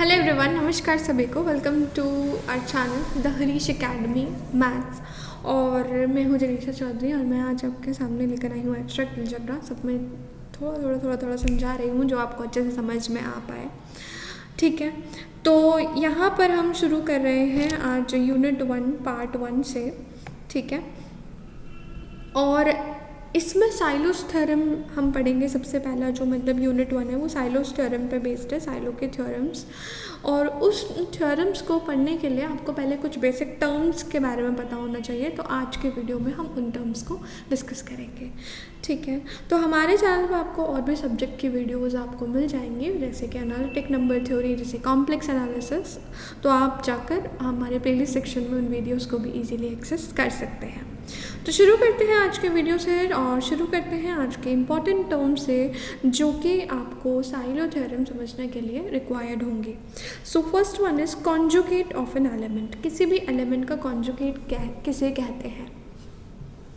Hello everyone, नमस्कार सभी को। Welcome to our channel the Harish academy maths. और मैं हूँ जनीशा चौधरी और मैं आज आपके सामने लेकर आई हूँ एब्स्ट्रैक्ट अलजेब्रा। सब में थोड़ा समझा रही हूँ जो आपको अच्छे से समझ में आ पाए। ठीक है, तो यहाँ पर हम शुरू कर रहे हैं आज यूनिट 1 पार्ट 1 से। ठीक है, और इसमें साइलोस थ्योरम हम पढ़ेंगे। सबसे पहला जो मतलब यूनिट 1 है वो साइलोस थ्योरम पे बेस्ड है, साइलो के थ्योरम्स। और उस थ्योरम्स को पढ़ने के लिए आपको पहले कुछ बेसिक टर्म्स के बारे में पता होना चाहिए। तो आज के वीडियो में हम उन टर्म्स को डिस्कस करेंगे। ठीक है, तो हमारे चैनल पर आपको और भी सब्जेक्ट की वीडियोज़ आपको मिल जाएंगी, जैसे कि एनालिटिक नंबर थ्योरी, जैसे कॉम्प्लेक्स एनालिसिस। तो आप जाकर हमारे प्लेलिस्ट सेक्शन में उन वीडियोज़ को भी ईजिली एक्सेस कर सकते हैं। तो शुरू करते हैं आज के वीडियो से, और शुरू करते हैं आज के इम्पॉर्टेंट टर्म से जो कि आपको साइलो थ्योरम समझने के लिए रिक्वायर्ड होंगे। So first one is conjugate of an element. किसी भी एलिमेंट का कॉन्जुगेट किसे कहते हैं?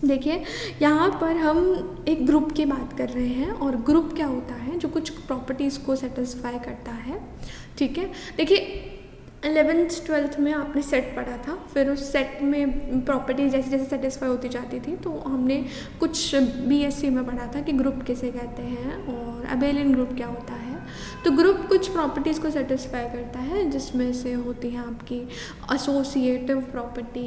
देखिए, यहाँ पर हम एक ग्रुप की बात कर रहे हैं, और ग्रुप क्या होता है? जो कुछ प्रॉपर्टीज़ को सेटिस्फाई करता है। ठीक है, देखिए 11th-12th में आपने सेट पढ़ा था, फिर उस सेट में प्रॉपर्टी जैसे जैसे सेटिस्फाई होती जाती थी, तो हमने कुछ बीएससी में पढ़ा था कि ग्रुप किसे कहते हैं और अबेलियन ग्रुप क्या होता है। तो ग्रुप कुछ प्रॉपर्टीज़ को सेटिस्फाई करता है, जिसमें से होती हैं आपकी एसोसिएटिव प्रॉपर्टी,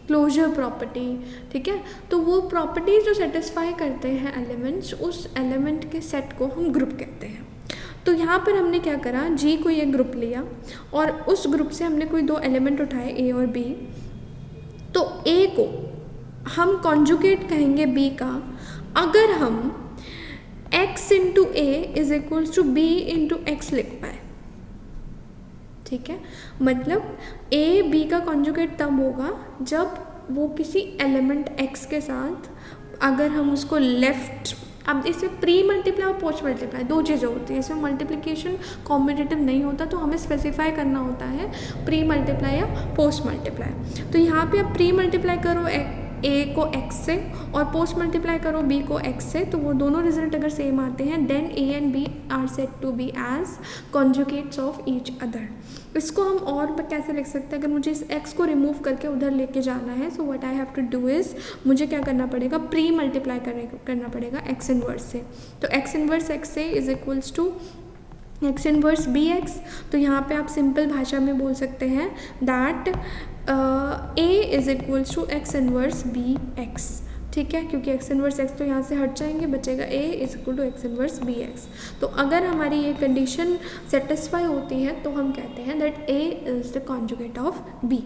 क्लोजर प्रॉपर्टी। ठीक है, तो वो प्रॉपर्टीज़ जो सेटिस्फाई करते हैं एलिमेंट्स, उस एलिमेंट के सेट को हम ग्रुप कहते हैं। तो यहाँ पर हमने क्या करा, जी को ये ग्रुप लिया और उस ग्रुप से हमने कोई दो एलिमेंट उठाए, ए और बी। तो ए को हम कॉन्जुगेट कहेंगे बी का अगर हम x into a is equals to B into x लिख पाए। ठीक है, मतलब ए बी का कॉन्जुगेट तब होगा जब वो किसी एलिमेंट x के साथ, अगर हम उसको लेफ्ट, अब इसमें प्री मल्टीप्लाई और पोस्ट मल्टीप्लाई दो चीज़ें होती है। इसमें मल्टीप्लिकेशन कॉम्पिटिटिव नहीं होता, तो हमें स्पेसिफाई करना होता है प्री मल्टीप्लाई या पोस्ट मल्टीप्लाई। तो यहाँ पे आप प्री मल्टीप्लाई करो ए को x से और पोस्ट मल्टीप्लाई करो b को x से, तो वो दोनों रिजल्ट अगर सेम आते हैं, then a and b are said to be as conjugates of each other. इसको हम और कैसे लिख सकते हैं? अगर मुझे इस x को रिमूव करके उधर लेके जाना है, so what I have to do is, मुझे क्या करना पड़ेगा, प्री मल्टीप्लाई करना पड़ेगा x इनवर्स से। तो x इनवर्स x से is equals to x inverse b x. तो यहाँ पे आप सिंपल भाषा में बोल सकते हैं that a is equals to x inverse b x. ठीक है, क्योंकि x इनवर्स x तो यहाँ से हट जाएंगे, बचेगा a is equal to x inverse b x. तो अगर हमारी ये कंडीशन सेटिस्फाई होती है तो हम कहते हैं that a is the conjugate of b।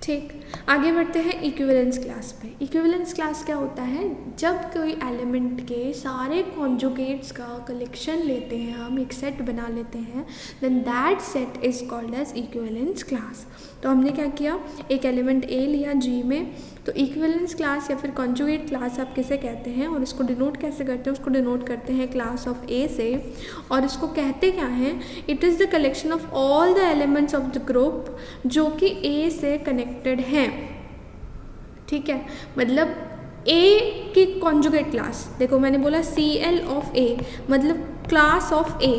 ठीक, आगे बढ़ते हैं इक्विवेलेंस क्लास पे। इक्विवेलेंस क्लास क्या होता है? जब कोई एलिमेंट के सारे कॉन्जुगेट्स का कलेक्शन लेते हैं, हम एक सेट बना लेते हैं, then that set is called as equivalence class. तो हमने क्या किया, एक एलिमेंट ए लिया जी में, तो इक्विवेलेंस क्लास या फिर कॉन्जुगेट क्लास आप किसे कहते हैं और इसको डिनोट कैसे करते हैं? उसको डिनोट करते हैं क्लास ऑफ ए से, और इसको कहते क्या हैं? It is the collection of all the elements of the group जो कि ए से कनेक्टेड हैं। ठीक है, मतलब ए की कॉन्जुगेट क्लास, देखो मैंने बोला CL ऑफ ए, मतलब क्लास ऑफ ए।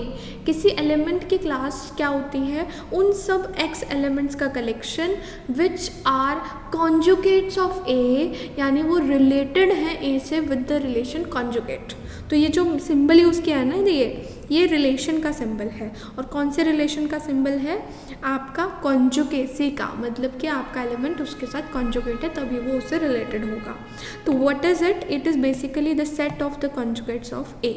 किसी एलिमेंट की क्लास क्या होती है? उन सब x एलिमेंट्स का collection which are conjugates of A, यानी वो रिलेटेड हैं ए से विद द रिलेशन कॉन्जुगेट। तो ये जो सिंबल यूज़ किया है ना, ये रिलेशन का सिंबल है। और कौन से रिलेशन का सिंबल है? आपका कॉन्जुगेसी का, मतलब कि आपका एलिमेंट उसके साथ कॉन्जुगेट है तभी वो उससे रिलेटेड होगा। तो what is it? It is basically the set of the conjugates of A.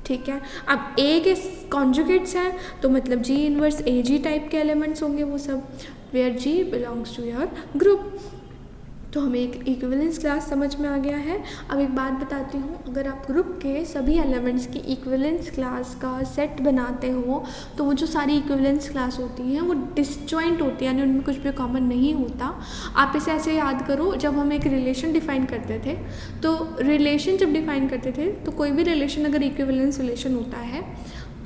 ठीक है, अब ए के कॉन्जुगेट्स हैं तो मतलब G inverse A G type के एलिमेंट्स होंगे वो सब, where G belongs to your group. तो हमें एक इक्विवेलेंस क्लास समझ में आ गया है। अब एक बात बताती हूँ, अगर आप ग्रुप के सभी एलिमेंट्स की इक्विवेलेंस क्लास का सेट बनाते हो, तो वो जो सारी इक्विवेलेंस क्लास होती हैं वो डिसजॉइंट होती है, यानी उनमें कुछ भी कॉमन नहीं होता। आप इसे ऐसे याद करो, जब हम एक रिलेशन डिफाइन करते थे, तो रिलेशन जब डिफाइन करते थे तो कोई भी रिलेशन अगर इक्विवेलेंस रिलेशन होता है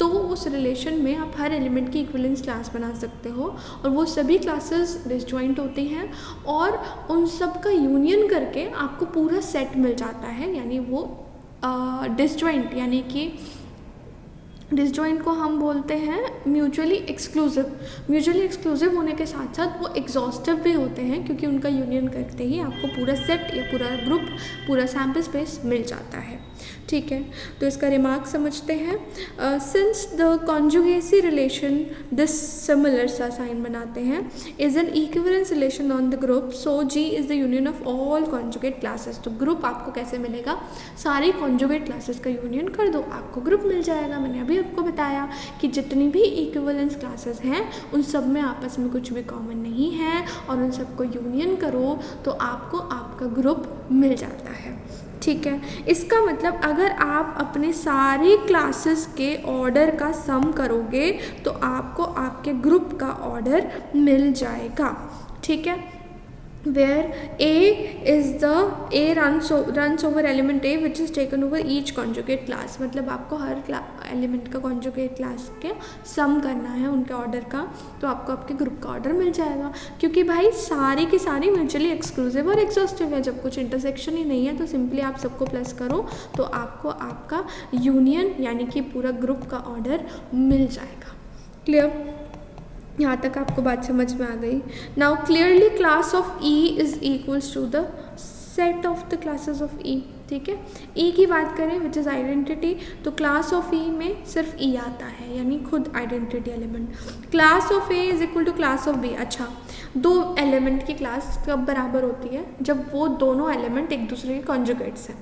तो उस रिलेशन में आप हर एलिमेंट की इक्विवेलेंस क्लास बना सकते हो, और वो सभी क्लासेस डिसजॉइंट होती हैं, और उन सब का यूनियन करके आपको पूरा सेट मिल जाता है। यानी वो डिसजॉइंट यानी कि डिसजॉइंट को हम बोलते हैं म्यूचुअली एक्सक्लूसिव। म्यूचुअली एक्सक्लूसिव होने के साथ साथ वो एग्जॉस्टिव भी होते हैं, क्योंकि उनका यूनियन करते ही आपको पूरा सेट या पूरा ग्रुप, पूरा सैम्पल स्पेस मिल जाता है। ठीक है, तो इसका रिमार्क समझते हैं। Since the conjugacy relation this similar सा साइन बनाते हैं, is an equivalence relation on the group, so G is the union of all conjugate classes. तो ग्रुप आपको कैसे मिलेगा, सारी कॉन्जुगेट क्लासेस का यूनियन कर दो, आपको ग्रुप मिल जाएगा। मैंने अभी आपको बताया कि जितनी भी इक्विवेलेंस क्लासेस हैं उन सब में आपस में कुछ भी कॉमन नहीं है, और उन सबको यूनियन करो तो आपको आपका ग्रुप मिल जाता है। ठीक है, इसका मतलब अगर आप अपने सारे क्लासेस के ऑर्डर का सम करोगे तो आपको आपके ग्रुप का ऑर्डर मिल जाएगा। ठीक है, where A runs over element A which is taken over each conjugate class। मतलब आपको हर एलिमेंट का कॉन्जुगेट क्लास के सम करना है उनके ऑर्डर का, तो आपको आपके ग्रुप का ऑर्डर मिल जाएगा। क्योंकि भाई सारी की सारी म्यूचुअली एक्सक्लूसिव और एग्जॉस्टिव है, जब कुछ इंटरसेक्शन ही नहीं है तो सिंपली आप सबको प्लस करो तो आपको आपका यूनियन यानी कि पूरा ग्रुप का ऑर्डर मिल जाएगा। क्लियर, यहाँ तक आपको बात समझ में आ गई। Now clearly class of E is equals to the set of the classes of E. ठीक है, ई की बात करें विच इज़ आइडेंटिटी, तो क्लास ऑफ ई में सिर्फ ई आता है, यानी खुद identity element. Class of A is equal to class of B. अच्छा, दो एलिमेंट की क्लास कब बराबर होती है, जब वो दोनों एलिमेंट एक दूसरे के कॉन्जुगेट्स हैं।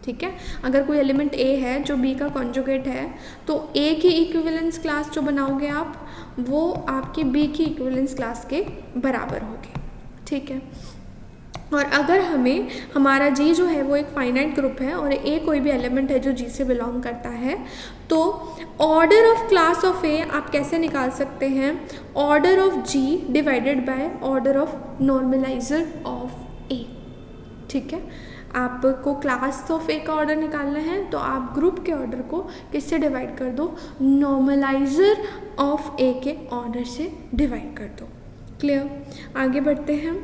ठीक है, अगर कोई एलिमेंट ए है जो बी का कॉन्जुगेट है तो ए की इक्विवेलेंस क्लास जो बनाओगे आप, वो आपकी बी की इक्विवेलेंस क्लास के बराबर होगी। ठीक है, और अगर हमें हमारा जी जो है वो एक फाइनाइट ग्रुप है और ए कोई भी एलिमेंट है जो जी से बिलोंग करता है, तो order of class of A आप कैसे निकाल सकते हैं, order of G divided by order of normalizer of A. ठीक है, आपको क्लास ऑफ ए का ऑर्डर निकालना है तो आप ग्रुप के ऑर्डर को किससे डिवाइड कर दो, नॉर्मलाइजर ऑफ ए के ऑर्डर से डिवाइड कर दो। क्लियर, आगे बढ़ते हैं।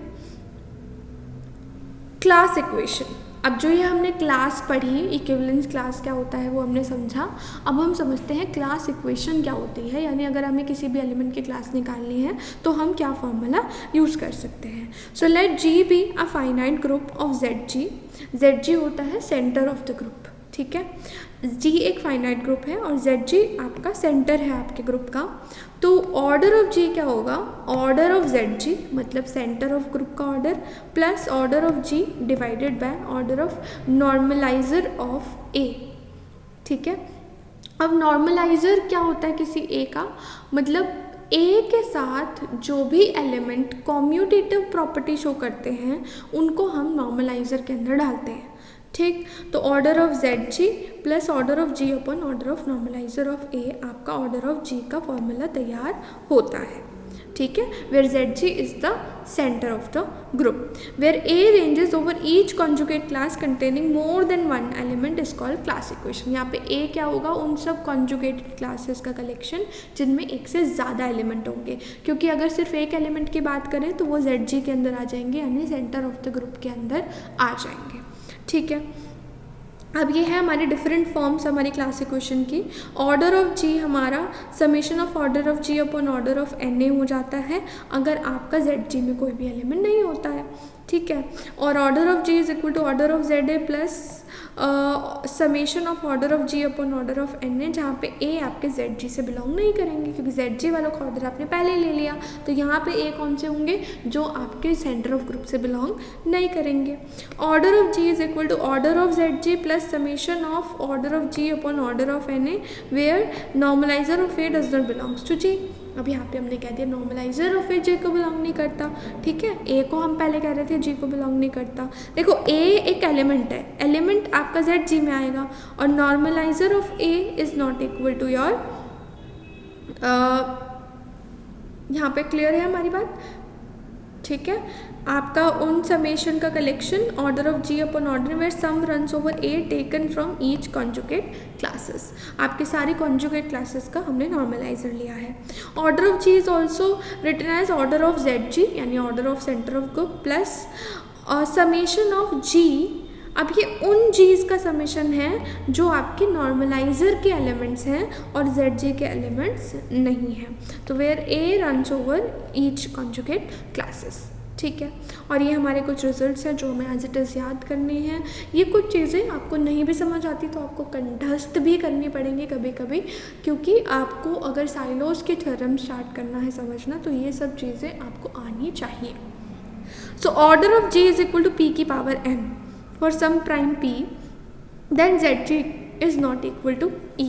क्लास इक्वेशन, अब जो ये हमने क्लास पढ़ी, इक्विवेलेंस क्लास क्या होता है वो हमने समझा। अब हम समझते हैं क्लास इक्वेशन क्या होती है, यानी अगर हमें किसी भी एलिमेंट की क्लास निकालनी है तो हम क्या फॉर्मूला यूज़ कर सकते हैं। So let G be a finite group of Z G. Z G होता है सेंटर ऑफ द ग्रुप। ठीक है, जी एक फाइनाइट ग्रुप है और जेड जी आपका सेंटर है आपके ग्रुप का। तो ऑर्डर ऑफ जी क्या होगा, ऑर्डर ऑफ जेड जी मतलब सेंटर ऑफ ग्रुप का order plus order of G divided by order of normalizer of A. ठीक है, अब नॉर्मलाइजर क्या होता है किसी ए का, मतलब ए के साथ जो भी एलिमेंट कॉम्यूटेटिव प्रॉपर्टी शो करते हैं उनको हम नॉर्मलाइजर के अंदर डालते हैं। ठीक, तो order of Z G plus order of ji upon order of normalizer of A, आपका ऑर्डर ऑफ जी का फॉर्मूला तैयार होता है। ठीक है, where z ji is the centre of the group, where a ranges over each conjugate class containing more than one element is called class equation. यहाँ पे ए क्या होगा, उन सब कॉन्जुगेटेड क्लासेस का कलेक्शन जिनमें एक से ज़्यादा एलिमेंट होंगे, क्योंकि अगर सिर्फ एक एलिमेंट की बात करें तो वो जेड जी के अंदर आ जाएंगे, यानी सेंटर ऑफ द ग्रुप के अंदर आ जाएंगे। ठीक है, अब ये है हमारे डिफरेंट फॉर्म्स हमारी क्लास इक्वेशन की। ऑर्डर ऑफ जी हमारा summation of order of ji upon order of N a हो जाता है अगर आपका जेड जी में कोई भी एलिमेंट नहीं होता है। ठीक है, और order of ji is equal to order of z a plus summation of order of ji upon order of N a, जहाँ पे ए आपके जेड जी से बिलोंग नहीं करेंगे क्योंकि जेड जी वालों का ऑर्डर आपने पहले ले लिया, तो यहाँ पे ए कौन से होंगे, जो आपके सेंटर ऑफ ग्रुप से बिलोंग नहीं करेंगे। Order of ji is equal to order of Z G plus summation of order of ji upon order of N A, where normalizer of A does not belongs to G. अब यहाँ पे हमने कह दिया normaliser of ए जे को belong नहीं करता। ठीक है, ए को हम पहले कह रहे थे जी को बिलोंग नहीं करता। देखो ए एक एलिमेंट है, एलिमेंट आपका जेड जी में आएगा, और normaliser of A is not equal to your, यहाँ पे क्लियर है हमारी बात। ठीक है, आपका उन समेशन का collection order of ji upon order where sum runs over a taken from each conjugate classes, आपके सारे कॉन्जुगेट क्लासेस का हमने नॉर्मलाइजर लिया है। Order of ji is also written as order of Z G यानी order of centre of group plus summation of G अब ये उन जीज का समेशन है जो आपके नॉर्मलाइजर के एलिमेंट्स हैं और जेड जे के एलिमेंट्स नहीं हैं। तो where a runs over each conjugate classes, ठीक है। और ये हमारे कुछ रिजल्ट्स हैं जो हमें एज इट इज़ याद करने हैं। ये कुछ चीज़ें आपको नहीं भी समझ आती तो आपको कंठस्थ भी करनी पड़ेंगी कभी कभी, क्योंकि आपको अगर साइलोस के थ्योरम स्टार्ट करना है समझना तो ये सब चीज़ें आपको आनी चाहिए। So order of ji is equal to P की power n for some prime p, then Z ji is not equal to e।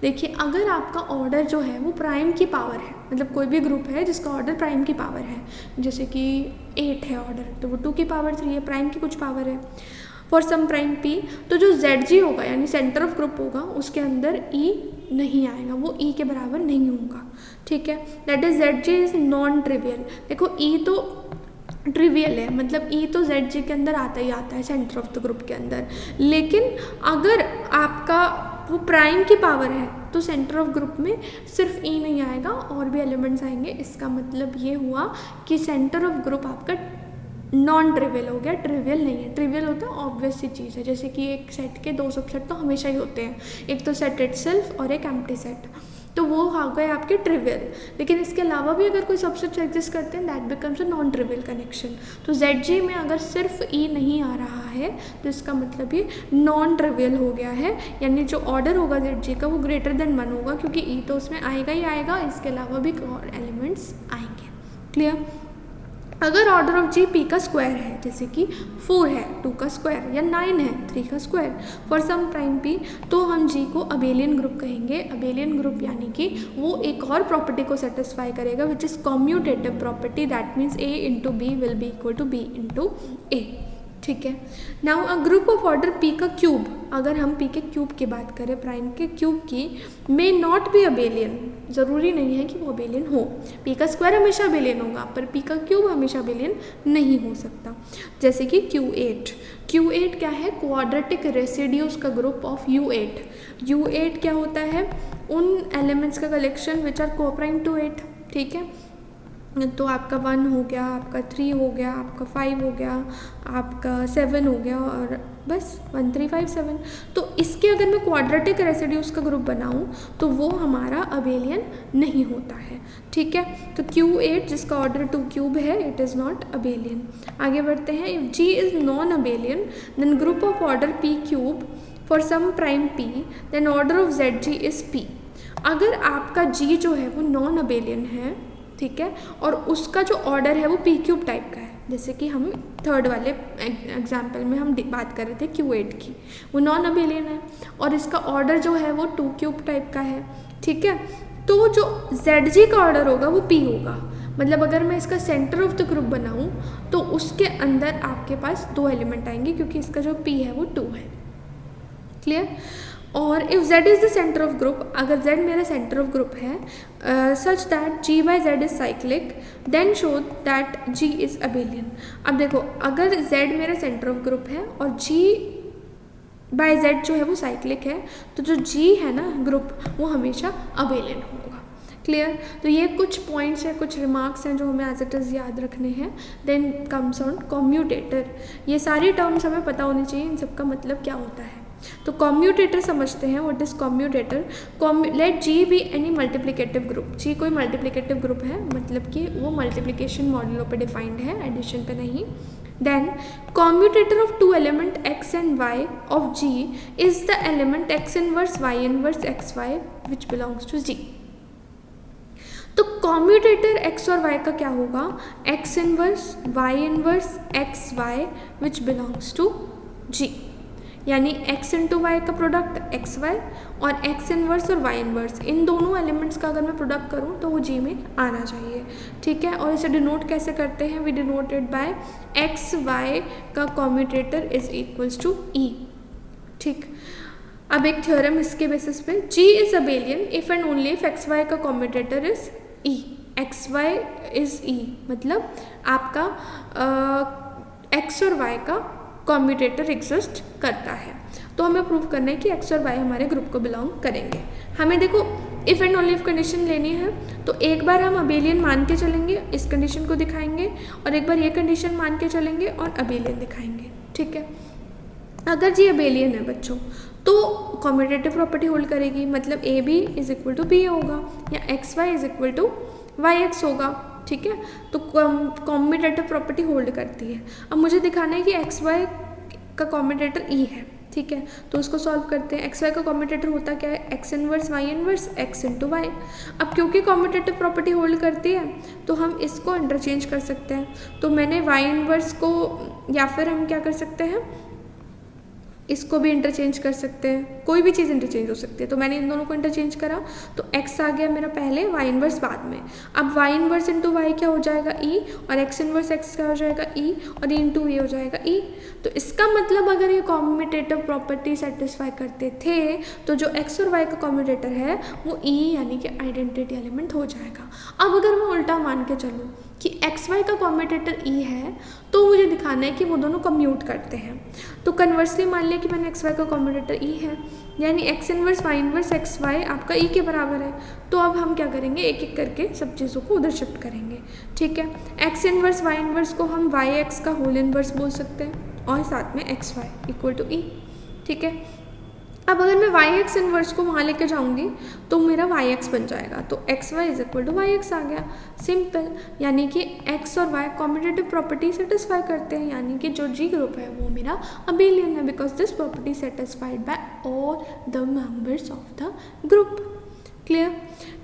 देखिए अगर आपका ऑर्डर जो है वो प्राइम की पावर है, मतलब कोई भी ग्रुप है जिसका ऑर्डर प्राइम की पावर है, जैसे कि 8 है ऑर्डर तो वो 2 की पावर 3 है, प्राइम की कुछ पावर है, फॉर सम प्राइम p, तो जो ZG होगा यानी सेंटर ऑफ ग्रुप होगा उसके अंदर E नहीं आएगा, वो E के बराबर नहीं होगा, ठीक है। That is ZG is non trivial. देखो E तो ट्रिवियल है, मतलब E तो ZG के अंदर आता ही आता है सेंटर ऑफ द ग्रुप के अंदर, लेकिन अगर आपका वो प्राइम की पावर है तो सेंटर ऑफ ग्रुप में सिर्फ E नहीं आएगा और भी एलिमेंट्स आएंगे। इसका मतलब ये हुआ कि सेंटर ऑफ ग्रुप आपका नॉन ट्रिवियल हो गया, ट्रिवियल नहीं है। ट्रिवियल होता है ऑब्वियस सी चीज़ है, जैसे कि एक सेट के 2 सबसेट तो हमेशा ही होते हैं, एक तो सेट इटसेल्फ और एक एम्प्टी सेट, तो वो हो गए आपके ट्रिवियल। लेकिन इसके अलावा भी अगर कोई सबसेट एग्जिस्ट करते हैं that becomes a non trivial connection. तो ZG में अगर सिर्फ E नहीं आ रहा है तो इसका मतलब ये नॉन ट्रिवियल हो गया है, यानी जो ऑर्डर होगा ZG का वो ग्रेटर देन 1 होगा, क्योंकि E तो उसमें आएगा ही आएगा, इसके अलावा भी और एलिमेंट्स आएंगे। क्लियर। अगर ऑर्डर ऑफ जी पी का स्क्वायर है, जैसे कि 4 है 2 का स्क्वायर, या 9 है 3 का square, for some prime P, तो हम जी को अबेलियन ग्रुप कहेंगे। अबेलियन ग्रुप यानी कि वो एक और प्रॉपर्टी को सेटिस्फाई करेगा which is commutative property, that means A into B will be equal to B into A, ठीक है। Now a group of order P का क्यूब, अगर हम पी के क्यूब की बात करें, प्राइम के क्यूब की, मे नॉट बी अबेलियन, ज़रूरी नहीं है कि वो अबेलियन हो। पी का स्क्वायर हमेशा अबेलियन होगा पर पी का क्यूब हमेशा अबेलियन नहीं हो सकता। जैसे कि Q8, Q8 क्या है, क्वाड्रेटिक रेसिड्यूज का ग्रुप ऑफ U8। U8 क्या होता है, उन एलिमेंट्स का collection which are coprime to 8, ठीक है। तो आपका 1 हो गया, आपका 3 हो गया, आपका 5 हो गया, आपका 7 हो गया, और बस 1 3 5 7। तो इसके अगर मैं क्वाड्रेटिक रेसिड्यूज का ग्रुप बनाऊं तो वो हमारा अबेलियन नहीं होता है, ठीक है। तो Q8 जिसका ऑर्डर 2 क्यूब है, इट इज़ नॉट अबेलियन। आगे बढ़ते हैं। If G is non abelian then group of order P cube for some prime P, then order of ZG is P। अगर आपका G जो है वो नॉन अबेलियन है, ठीक है, और उसका जो ऑर्डर है वो पी क्यूब टाइप का है, जैसे कि हम थर्ड वाले एग्जाम्पल में हम बात कर रहे थे Q8 की, वो नॉन अबेलियन है और इसका ऑर्डर जो है वो 2 क्यूब टाइप का है, ठीक है। तो जो ZG का ऑर्डर होगा वो P होगा, मतलब अगर मैं इसका सेंटर ऑफ द ग्रुप बनाऊं तो उसके अंदर आपके पास 2 एलिमेंट आएंगे, क्योंकि इसका जो P है वो 2 है। क्लियर। और if Z is the centre of group, अगर Z मेरा सेंटर ऑफ ग्रुप है such that G by Z is cyclic, then show that G is abelian. अब देखो अगर Z मेरा सेंटर ऑफ ग्रुप है और G बाई Z जो है वो साइक्लिक है, तो जो G है ना ग्रुप वो हमेशा अबेलियन होगा। क्लियर। तो ये कुछ पॉइंट्स हैं, कुछ रिमार्क्स हैं जो हमें एज इट इज़ याद रखने हैं। Then comes on commutator. ये सारी टर्म्स हमें पता होनी चाहिए, इन सबका मतलब क्या होता है। तो कॉम्यूटेटर समझते हैं। What is commutator. Let G be any multiplicative group. G कोई मल्टीप्लिकेटिव ग्रुप है, मतलब कि वो मल्टीप्लिकेशन मॉड्यूलो पे डिफाइंड है, एडिशन पे नहीं। Then commutator of 2 element x and y of g is the element x inverse y inverse x Y which belongs to g। तो कॉम्यूटेटर x और y का क्या होगा, x inverse y inverse x Y which belongs to g, यानी x into Y का product x Y और x inverse और y inverse, इन दोनों एलिमेंट्स का अगर मैं प्रोडक्ट करूँ तो वो g में आना चाहिए, ठीक है। और इसे डिनोट कैसे करते हैं, we denoted by X Y का commutator is equals to e, ठीक। अब एक थ्योरम इसके बेसिस पे, g is abelian if and only if X Y का commutator is e, X Y is e, मतलब आपका x और y का कॉम्यूटेटर एग्जिस्ट करता है। तो हमें प्रूव करना है कि x और y हमारे ग्रुप को बिलोंग करेंगे। हमें देखो if and only if condition लेनी है, तो एक बार हम अबेलियन मान के चलेंगे, इस कंडीशन को दिखाएंगे, और एक बार ये कंडीशन मान के चलेंगे और अबेलियन दिखाएंगे, ठीक है। अगर जी अबेलियन है बच्चों तो कॉम्यूटेटिव प्रॉपर्टी होल्ड करेगी, मतलब a b is equal to b होगा या x Y is equal to Y x होगा, ठीक है। तो कॉम्यूटेटिव प्रॉपर्टी होल्ड करती है। अब मुझे दिखाना है कि एक्स वाई का कॉम्यूटेटर ई है, ठीक है। तो उसको सॉल्व करते हैं। एक्स वाई का कॉम्यूटेटर होता क्या है, x inverse y inverse x into y. अब क्योंकि कॉम्यूटेटिव प्रॉपर्टी होल्ड करती है तो हम इसको इंटरचेंज कर सकते हैं। तो मैंने वाई इनवर्स को, या फिर हम क्या कर सकते हैं, इसको भी इंटरचेंज कर सकते हैं, कोई भी चीज़ इंटरचेंज हो सकती है। तो मैंने इन दोनों को इंटरचेंज करा तो x आ गया मेरा पहले, y इनवर्स बाद में। अब y इनवर्स इंटू वाई क्या हो जाएगा e, और x इनवर्स x क्या हो जाएगा e, और e इंटू ए हो जाएगा e। तो इसका मतलब अगर ये कॉम्यूटेटिव प्रॉपर्टी सेटिस्फाई करते थे तो जो x और y का कॉम्यूटेटर है वो e यानी कि आइडेंटिटी एलिमेंट हो जाएगा। अब अगर मैं उल्टा मान के चलूँ कि एक्स वाई का कॉम्यूटेटर ई है तो मुझे दिखाना है कि वो दोनों कम्यूट करते हैं। तो कन्वर्सली मान लिया कि मैंने एक्स वाई का कॉम्यूटेटर ई है, यानी x inverse y inverse x y आपका ई के बराबर है। तो अब हम क्या करेंगे, एक एक करके सब चीज़ों को उधर शिफ्ट करेंगे, ठीक है। एक्स इनवर्स वाई इनवर्स को हम वाई एक्स का होल इनवर्स बोल सकते हैं और साथ में x Y equal to E, ठीक है। अब अगर मैं वाई एक्स इनवर्स को वहाँ लेके जाऊँगी तो मेरा वाई एक्स बन जाएगा, तो X Y is equal to Y X आ गया, सिंपल। यानी कि एक्स और वाई कॉम्यूटेटिव प्रॉपर्टी सेटिस्फाई करते हैं, यानी कि जो जी ग्रुप है वो मेरा अबेलियन है, because this property satisfied by all the members of the group. Clear.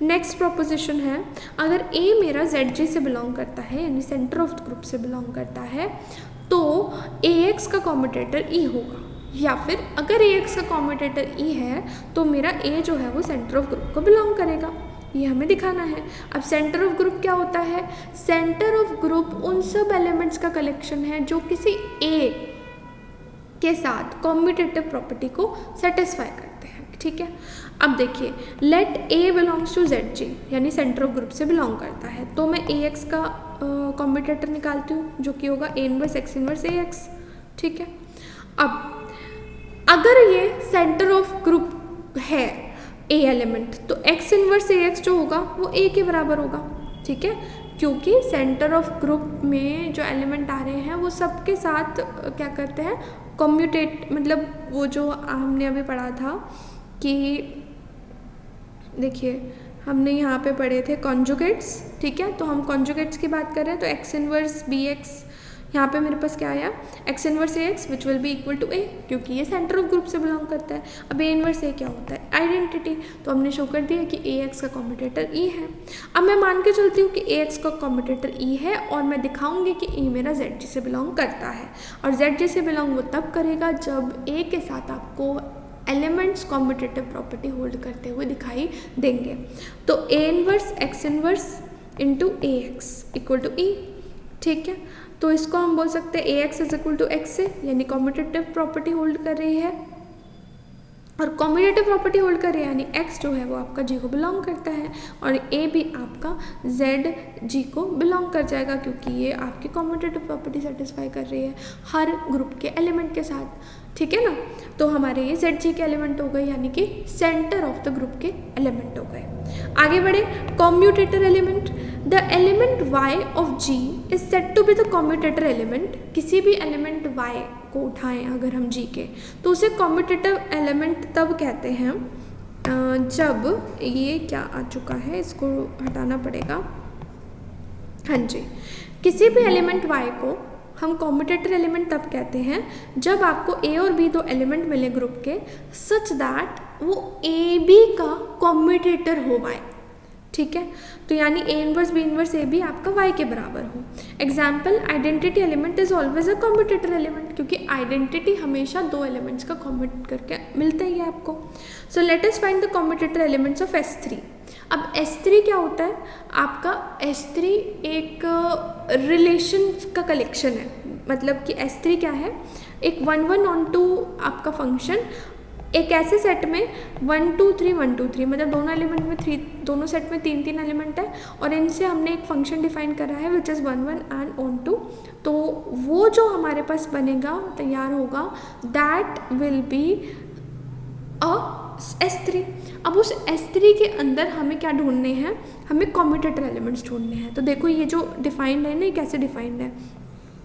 Next proposition है, अगर ए मेरा जेड जी से बिलोंग करता है यानी सेंटर ऑफ द ग्रुप से बिलोंग करता है तो ए एक्स का कॉम्यूटेटर ई होगा, या फिर अगर ए एक्स का कॉम्यूटेटर ई है तो मेरा ए जो है वो सेंटर ऑफ ग्रुप को बिलोंग करेगा, ये हमें दिखाना है। अब सेंटर ऑफ ग्रुप क्या होता है, सेंटर ऑफ ग्रुप उन सब एलिमेंट्स का कलेक्शन है जो किसी ए के साथ कॉम्यूटेटिव प्रॉपर्टी को सेटिस्फाई करते हैं, ठीक है। अब देखिए, let A belongs to Z G यानी सेंटर ऑफ ग्रुप से बिलोंग करता है, तो मैं ए एक्स का कॉम्यूटेटर निकालती हूँ जो कि होगा ए inverse X inverse A x, ठीक है। अब अगर ये सेंटर ऑफ ग्रुप है ए एलिमेंट तो एक्स इनवर्स ए एक्स जो होगा वो ए के बराबर होगा, ठीक है, क्योंकि सेंटर ऑफ ग्रुप में जो एलिमेंट आ रहे हैं वो सबके साथ क्या करते हैं, कम्यूटेट, मतलब वो जो हमने अभी पढ़ा था कि देखिए हमने यहाँ पे पढ़े थे कॉन्जुगेट्स, ठीक है। तो हम कॉन्जुगेट्स की बात कर रहे हैं, तो एक्स इनवर्स बी एक्स, यहाँ पे मेरे पास क्या आया, X inverse A X which will be equal to A, क्योंकि ये सेंटर ऑफ ग्रुप से बिलोंग करता है। अब ए इनवर्स ए क्या होता है, आइडेंटिटी, तो हमने शो कर दिया कि ए एक्स का कॉम्यूटेटर ई है। अब मैं मान के चलती हूँ कि ए एक्स का कॉम्यूटेटर ई है और मैं दिखाऊंगी कि ई मेरा जेड जी से बिलोंग करता है, और जेड जी से बिलोंग वो तब करेगा जब ए के साथ आपको एलिमेंट्स कॉम्यूटेटिव प्रॉपर्टी होल्ड करते हुए दिखाई देंगे। तो A inverse X inverse into A X equal to E, ठीक है। तो इसको हम बोल सकते हैं A X is equal to X से, यानी कॉम्यूटेटिव प्रॉपर्टी होल्ड कर रही है, और कॉम्यूटेटिव प्रॉपर्टी होल्ड कर रही है यानी एक्स जो है वो आपका जी को बिलोंग करता है, और ए भी आपका जेड जी को बिलोंग कर जाएगा, क्योंकि ये आपकी कॉम्यूटेटिव प्रॉपर्टी सेटिस्फाई कर रही है हर ग्रुप के एलिमेंट के साथ, ठीक है ना। तो हमारे ये जेड जी के एलिमेंट हो गए, यानी कि सेंटर ऑफ द ग्रुप के एलिमेंट हो गए। आगे बढ़े, commutator element, the element y of g is set to be the commutator element. किसी भी एलिमेंट y को उठाएं अगर हम g के, तो उसे कॉम्यूटेटर एलिमेंट तब कहते हैं जब ये क्या आ चुका है, इसको हटाना पड़ेगा, हाँ जी, किसी भी एलिमेंट y को हम कॉम्यूटेटर एलिमेंट तब कहते हैं जब आपको a और b दो एलिमेंट मिले ग्रुप के, सच दैट वो ए बी का कॉम्यूटेटर हो y, ठीक है। तो यानी a inverse b inverse a b आपका y के बराबर हो। Example, identity element is always a commutator element, क्योंकि आइडेंटिटी हमेशा दो एलिमेंट्स का कॉम्यूट करके मिलता ही है आपको। So let us find the commutator elements of S3। अब S3 क्या होता है, आपका S3 एक रिलेशन का कलेक्शन है, मतलब कि S3 क्या है, एक 1 1 on 2 आपका फंक्शन, एक ऐसे सेट में 1 2 3 1 2 3, मतलब दोनों एलिमेंट में 3, दोनों सेट में 3 3 एलिमेंट है, और इनसे हमने एक फंक्शन डिफाइन करा है विच इज़ 1 1 and on 2। तो वो जो हमारे पास बनेगा, तैयार होगा, that will be a S3। अब उस S3 के अंदर हमें क्या ढूंढने हैं, हमें कॉम्यूटेटर एलिमेंट्स ढूंढने हैं। तो देखो ये जो डिफाइंड है ना, ये कैसे डिफाइंड है,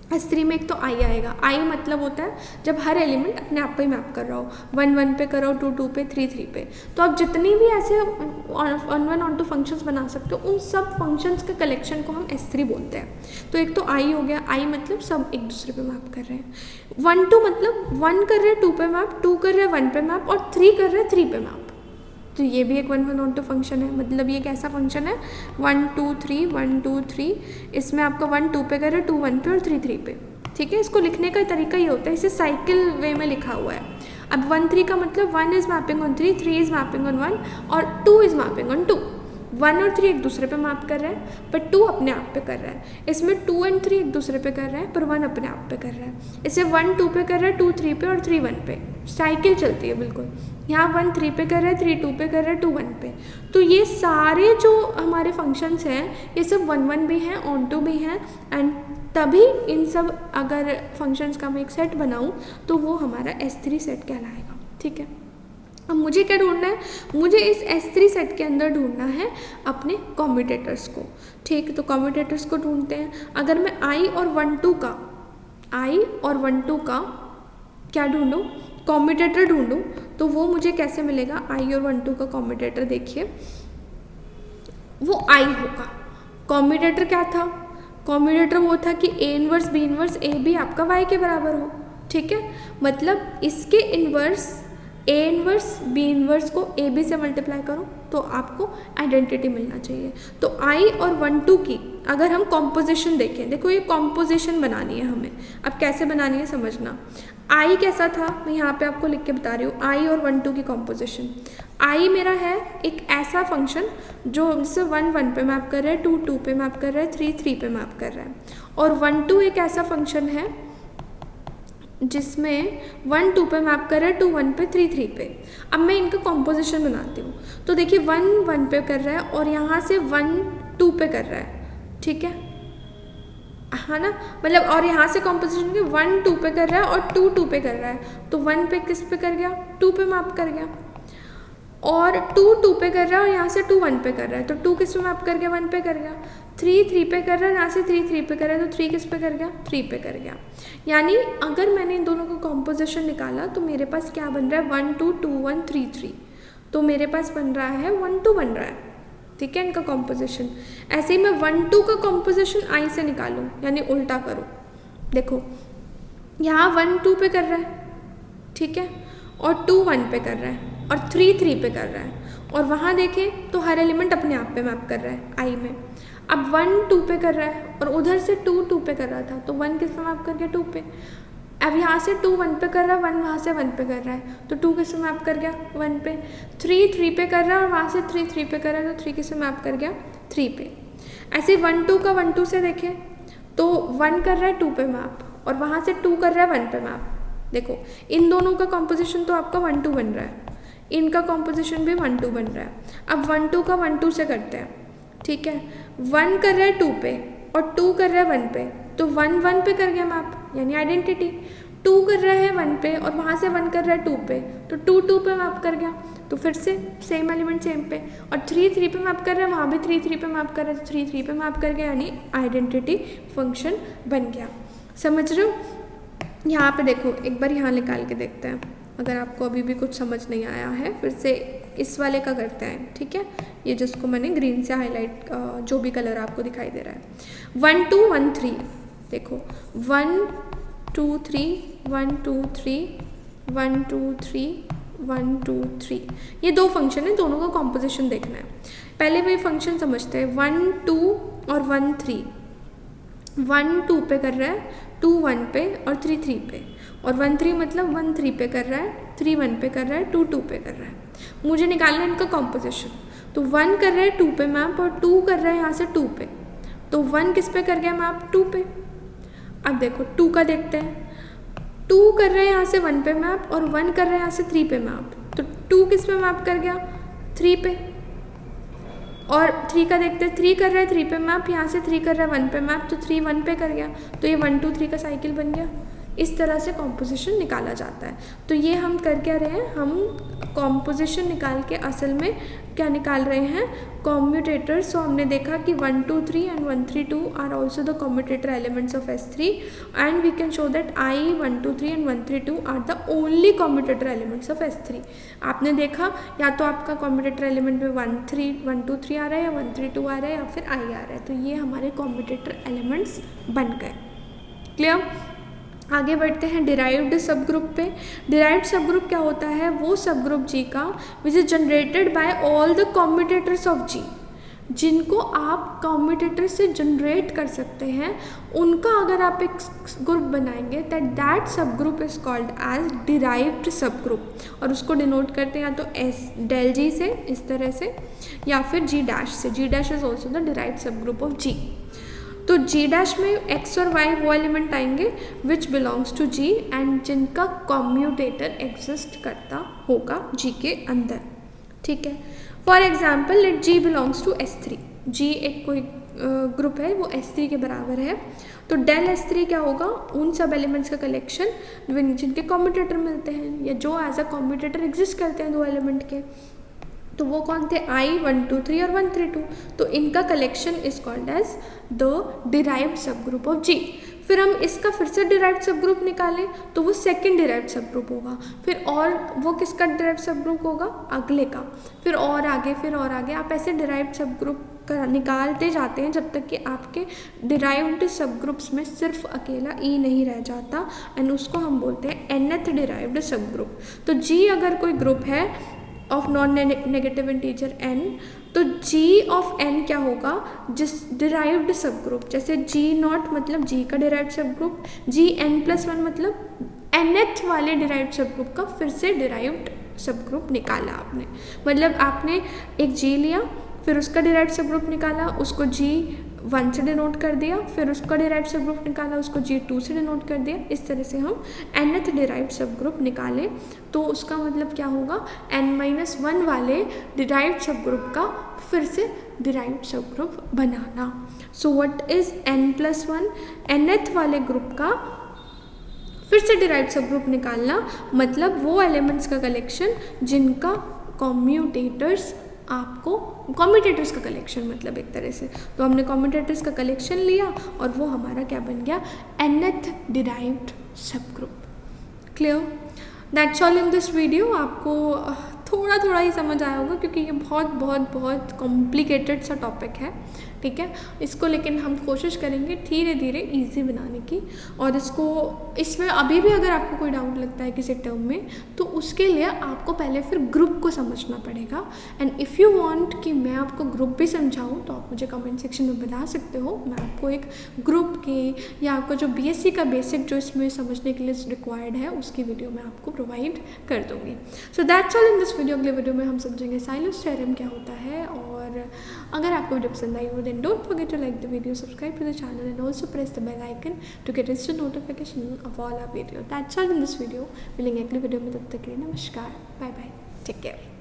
S3 में एक तो I आएगा। I मतलब होता है जब हर एलिमेंट अपने आप पे मैप कर रहा हो, 1 1 पे करो, 2 2 पे, 3 3 पे। तो आप जितनी भी ऐसे on one onto functions बना सकते हो, उन सब फंक्शंस के कलेक्शन को हम S3 बोलते हैं। तो एक तो I हो गया, I मतलब सब एक दूसरे पे मैप कर रहे हैं। 1 2 मतलब 1 कर रहे हैं 2 पे मैप, 2 कर रहे हैं 1 पे मैप, और 3 कर रहे हैं 3 पे मैप। तो ये भी एक 1 1 ऑन टू फंक्शन है। मतलब ये कैसा फंक्शन है, 1 2 3 1 2 3, इसमें आपका 1 2 पे कर रहे हैं, 2 1 पे और 3 3 पे। ठीक है, इसको लिखने का तरीका ये होता है, इसे साइकिल वे में लिखा हुआ है। अब 1 3 का मतलब 1 is mapping on 3, 3 is mapping on 1 और 2 इज मैपिंग ऑन 2। 1 और 3 एक दूसरे पे मैप कर रहे हैं, पर 2 अपने आप पे कर रहा है। इसमें 2 और 3 एक दूसरे पे कर रहे हैं, पर 1 अपने आप पे कर रहा है। इसे 1 2 पे कर रहा है, 2 3 पे और 3 1 पे। साइकिल चलती है बिल्कुल। यहाँ 1 3 पे कर रहा है, 3 2 पे कर रहा है, 2 1 पे। तो ये सारे जो हमारे फंक्शंस हैं, ये सब 1 1 भी हैं, ऑन टू भी हैं, एंड तभी इन सब अगर फंक्शंस का मैं एक सेट बनाऊँ तो वो हमारा S3 सेट कहलाएगा। ठीक है, अब मुझे क्या ढूंढना है, मुझे इस S3 सेट के अंदर ढूंढना है अपने कॉम्यूटेटर्स को। ठीक, तो कॉम्यूटेटर्स को ढूंढते हैं। अगर मैं I और 1 2 का क्या ढूंढूँ, कॉम्यूटेटर ढूंढूँ, तो वो मुझे कैसे मिलेगा। I और 1 2 का कॉम्यूटेटर देखिए, वो I होगा। कॉम्यूटेटर क्या था, कॉम्यूटेटर वो था कि A inverse B inverse A B आपका Y के बराबर हो। ठीक है, मतलब इसके inverse A inverse B inverse को A B से मल्टीप्लाई करो तो आपको आइडेंटिटी मिलना चाहिए। तो I और 1 2 की अगर हम कॉम्पोजिशन देखें, देखो ये कॉम्पोजिशन बनानी है हमें। अब कैसे बनानी है समझना। I कैसा था, मैं यहाँ पे आपको लिख के बता रही हूँ। I और 1 2 की कॉम्पोजिशन, I मेरा है एक ऐसा फंक्शन जो इससे 1 1 पे मैप कर रहा है, 2 2 पे मैप कर रहा है, 3 3 पे मैप कर रहा है, और 1 2 एक ऐसा फंक्शन है जिसमें 1 2 पे मैप कर रहा है, 2 1 पे, 3 3 पे। अब मैं इनका कॉम्पोजिशन बनाती हूँ। तो देखिए 1 1 पे कर रहा है और यहाँ से 1 2 पे कर रहा है। ठीक है ना, मतलब और यहाँ से कॉम्पोजिशन के 1 2 पे कर रहा है और 2 2 पे कर रहा है। तो 1 पे किस पे कर गया, 2 पे मैप कर गया, और 2 2 पे कर रहा है और यहाँ से 2 1 पे कर रहा है। तो 2 किस पे मैप कर गया, 1 पे कर गया। 3 3 पे कर रहा है, यहाँ से 3 3 पे कर रहा है, तो 3 किस पे कर गया, 3 पे कर गया। यानी अगर मैंने इन दोनों का कॉम्पोजिशन निकाला तो मेरे पास क्या बन रहा है, 1 2 2 1 3 3। तो मेरे पास बन रहा है 1 2 बन रहा है। ठीक है, इनका कॉम्पोजिशन। ऐसे ही मैं 1 2 का कॉम्पोजिशन I से निकालूँ, यानी उल्टा करूँ। देखो यहाँ 1 2 पे कर रहा है, ठीक है, और 2 1 पे कर रहा है, और 3 3 पे कर रहा है, और वहाँ देखें तो हर एलिमेंट अपने आप पे मैप कर रहा है I में। अब 1 2 पे कर रहा है और उधर से 2 2 पे कर रहा था, तो 1 किस पे मैप कर गया, 2 पे। अब यहाँ से 2 1 पे कर रहा है, 1 वहाँ से 1 पे कर रहा है, तो 2 किस पे मैप कर गया, 1 पे। 3 3 पे कर रहा है और वहाँ से 3 3 पे कर रहा है, तो 3 किस पे मैप कर गया, 3 पे। ऐसे 1 2 का 1 2 से देखें तो 1 कर रहा है 2 पे मैप, और वहाँ से 2 कर रहा है 1 पे मैप। देखो इन दोनों का कॉम्पोजिशन तो आपका 1 2 बन रहा है, इनका कॉम्पोजिशन भी 1 2 बन रहा है। अब 1 2 का 1 2 से करते हैं। ठीक है, 1 कर रहा है 2 पे और 2 कर रहा है 1 पे, तो 1 1 पे कर गया मैप, यानी आइडेंटिटी। 2 कर रहा है 1 पे और वहाँ से 1 कर रहा है 2 पे, तो 2 2 पे मैप कर गया, तो फिर से सेम एलिमेंट सेम पे। और 3 3 पे मैप कर रहा है, वहाँ भी 3 3 पे मैप कर रहा है, तो 3 3 पे मैप कर गया, यानी आइडेंटिटी फंक्शन बन गया। समझ रहे हो। यहाँ पे देखो एक बार यहाँ निकाल के देखते हैं, अगर आपको अभी भी कुछ समझ नहीं आया है फिर से इस वाले का करते हैं। ठीक है, ये जिसको मैंने ग्रीन से हाईलाइट, जो भी कलर आपको दिखाई दे रहा है। 1 2 1 3, देखो 1 2 3 1 2 3 1 2 3 1 2 3, ये दो फंक्शन है, दोनों का कॉम्पोजिशन देखना है। पहले वही फंक्शन समझते हैं। 1 2 और 1 3, 1 2 पे कर रहा है, 2 1 पे और 3 3 पे, और 1 3 मतलब 1 3 पे कर रहा है, 3 1 पे कर रहा है, 2 2 पे कर रहा है। मुझे निकालना है इनका कॉम्पोजिशन। तो 1 कर रहा है 2 पे मैप और 2 कर रहा है यहाँ से 2 पे, तो 1 किस पे कर गया मैप, 2 पे। अब देखो 2 का देखते हैं। 2 कर रहा है यहाँ से 1 पे मैप और 1 कर रहा है यहाँ से 3 पे मैप, तो 2 किस पे मैप कर गया, 3 पे। और 3 का देखते हैं। 3 कर रहा है 3 पे मैप, यहाँ से 3 कर रहा है 1 पे मैप, तो 3 1 पे कर गया, तो ये 1 2 3 का साइकिल बन गया। इस तरह से कॉम्पोजिशन निकाला जाता है। तो ये हम कर क्या रहे हैं, हम कॉम्पोजिशन निकाल के असल में क्या निकाल रहे हैं, कॉम्यूटेटर्स। सो हमने देखा कि 1 2 3 and 1 3 2 are also the commutator elements of S3 and we can show that I 1 2 3 and 1 3 2 are the only commutator elements of S3। आपने देखा या तो आपका कॉम्यूटेटर एलिमेंट में 1 2 3 आ रहा है या 1 3 2 आ रहा है या फिर I आ रहा है, तो ये हमारे कॉम्यूटेटर एलिमेंट्स बन गए। क्लियर। आगे बढ़ते हैं डिराइव्ड सब ग्रुप पे। डिराइव्ड सब ग्रुप क्या होता है, वो सब ग्रुप जी का which is generated by all the commutators of G, जिनको आप कॉम्यूटेटर से जनरेट कर सकते हैं, उनका अगर आप एक ग्रुप बनाएंगे that sub group is called as derived सब ग्रुप, और उसको डिनोट करते हैं या तो एस डेल जी से इस तरह से या फिर जी डैश से। G dash is also the derived सब ग्रुप ऑफ जी। तो जी डैश में एक्स और वाई वो एलिमेंट आएंगे which belongs to G and जिनका कॉम्यूटेटर एग्जिस्ट करता होगा जी के अंदर। ठीक है। For example let G belongs to S3। G एक कोई ग्रुप है, वो S3 के बराबर है, तो डेल S3 क्या होगा, उन सब एलिमेंट्स का कलेक्शन जिनके कॉम्यूटेटर मिलते हैं या जो एज अ कॉम्यूटेटर एग्जिस्ट करते हैं दो एलिमेंट के, तो वो कौन थे, I 1 2 3 और 1 3 2। तो इनका collection is called as the derived सब ग्रुप ऑफ जी। फिर हम इसका फिर से डिराइव्ड सब ग्रुप निकालें तो वो सेकंड डिराइव्ड सब ग्रुप होगा, फिर और वो किसका डिराइव्ड सब ग्रुप होगा, अगले का, फिर और आगे, फिर और आगे। आप ऐसे डिराइव्ड सब ग्रुप निकालते जाते हैं जब तक कि आपके डिराइव्ड सब ग्रुप्स में सिर्फ अकेला ई नहीं रह जाता, एंड उसको हम बोलते हैं nth डिराइव्ड सब ग्रुप। तो जी अगर कोई ग्रुप है of non negative integer n, तो g ऑफ n क्या होगा, जिस डिराइव्ड सब ग्रुप, जैसे g नॉट मतलब g का डिराइव्ड सब ग्रुप, g n+1 मतलब nth वाले डिराइव्ड सब ग्रुप का फिर से डिराइव्ड सब ग्रुप निकाला आपने। मतलब आपने एक g लिया, फिर उसका डिराइव्ड सब ग्रुप निकाला, उसको G1 से डिनोट कर दिया, फिर उसका डिराइव्ड सब ग्रुप निकाला, उसको G2 से डिनोट कर दिया। इस तरह से हम nth डिराइव्ड सब ग्रुप निकालें तो उसका मतलब क्या होगा, n-1 वाले डिराइव्ड सब ग्रुप का फिर से डिराइव्ड सब group banana. So what is n+1, nth वाले ग्रुप का फिर से डिराइव्ड सब ग्रुप निकालना, मतलब वो एलिमेंट्स का कलेक्शन जिनका कॉम्यूटेटर्स आपको, कॉम्यूटेटर्स का कलेक्शन मतलब एक तरह से, तो हमने कॉम्यूटेटर्स का कलेक्शन लिया और वो हमारा क्या बन गया, nth डिराइव्ड सब group. Clear. That's all in this video. आपको थोड़ा थोड़ा ही समझ आया होगा क्योंकि ये बहुत बहुत बहुत कॉम्प्लिकेटेड सा टॉपिक है। ठीक है, इसको लेकिन हम कोशिश करेंगे धीरे धीरे इजी बनाने की, और इसमें अभी भी अगर आपको कोई डाउट लगता है किसी टर्म में तो उसके लिए आपको पहले फिर ग्रुप को समझना पड़ेगा। एंड इफ़ यू वांट कि मैं आपको ग्रुप भी समझाऊं तो आप मुझे कमेंट सेक्शन में बता सकते हो, मैं आपको एक ग्रुप के या आपका जो BSc का बेसिक जो इसमें समझने के लिए रिक्वायर्ड है उसकी वीडियो मैं आपको प्रोवाइड कर दूँगी। So that's all in this video. अगले वीडियो में हम समझेंगे साइलस थ्योरम क्या होता है, और अगर आपको वीडियो पसंद आई हो then don't forget to like the video, subscribe to the channel and also press the bell icon to get instant notification of all our videos. That's all in this video. मिलेंगे अगले video में, तब तक के लिए नमस्कार, bye bye, take care.